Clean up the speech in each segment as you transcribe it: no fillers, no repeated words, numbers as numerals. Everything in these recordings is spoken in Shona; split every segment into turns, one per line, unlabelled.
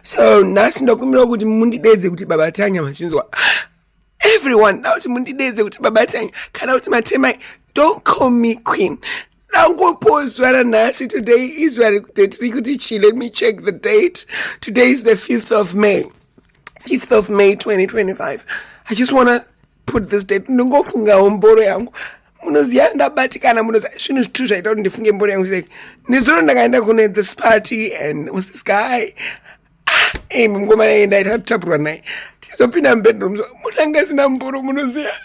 So nasi ndakumbira kuti mundidedze kuti baba Tanya machinzwa. Everyone now kuti mundidedze kuti baba Tanya kana kuti Matemai, don't call me queen. Let me check the date. Today is the 5th of May. 5th of May 2025. I just want to put this date. Ndingofunga mboro yangu. Munoziya ndabatikana munoziya zvinhu zvithu zvaita kuti ndifunge mboro yangu like nezuro ndakaenda kune this party and was this guy mungoma naye ndaita kutapurwa naye tizopinda mubedroom munanga sina mboro munoziya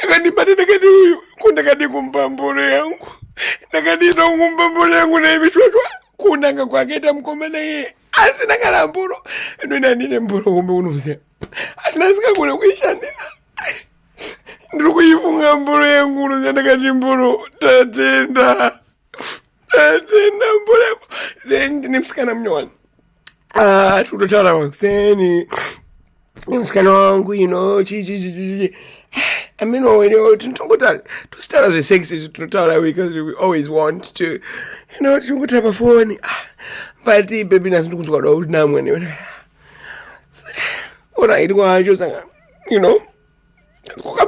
akandibata ndakati uyu kundakadi kumpa mboro yangu ndakadita kumpa mboro yangu naivishwashwa kunanga kwakaita mukomana iye asina kana mboro ndoenda ndine mboro kumbe unoziya asina sikagona kuishandisa ndiri kuifunga mboro yangu unoziya ndakati mboro tatenda mboro yangu then ndine musikana munyowani tikutotaura makuseni musikana wangu chichi I mean, to start as a sexy because we always want to, to have a phone. But the baby doesn't look at old now when what I do, I just,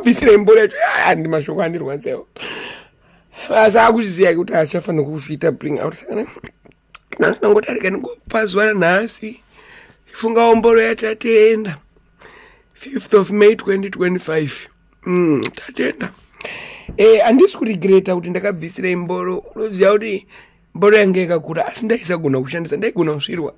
busy in bullet and my show handed oneself. As I would say, I would have chef and who she bring out. That's not what I can go past one nasi. Funga omboro at the end. 5th of May 2025. Tatenda. Andisi kuregreta kuti ndakabvisira mboro. Unoziya kuti mboro yange yakakura asi ndaisagona kushandisa ndaigona kusvirwa.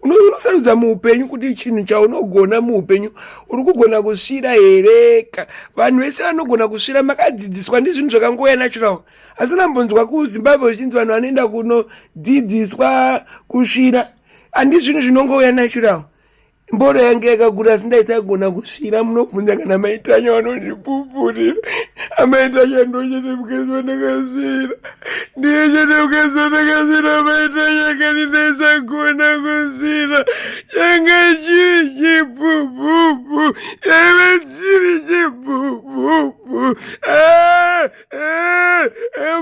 Unosarudza muupenyu kuti chinhu chaunogona muupenyu uri kugona kusvira here. Vanhu vese vanogona kusvira makadzidziswa ndizvinhu zvakangoya natural. Asi ndambonzwa kuZimbabwe uchinzi vanhu vanoenda kunodzidziswa kusvira. Handizvo zvinhu zvinongoya natural. Mboro yange yakakura sindaisagona kusvira munobvunza kana maitanya vanondipupurira amaitanya ndochetemukezwa ndakasvira ndiye chetemukezwa ndakasvira maitanya kani ndaisagona kusvira changa chiri chipupupu yaiva chiri chipupupu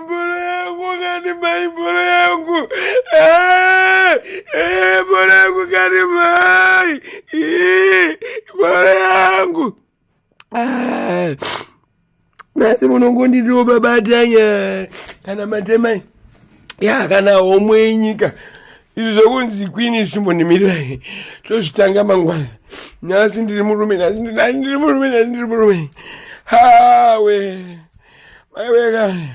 mboro yangu kani mai mboro yangu mboro yangu kani mai mboro yangu nasi munongondiriwo baba Tanya kana Matemai kana homwe yenyika izvi zvokunzi kwini zvimbonimirira tozvitanga mangwana nhasi ndiri murume hawe maiwekani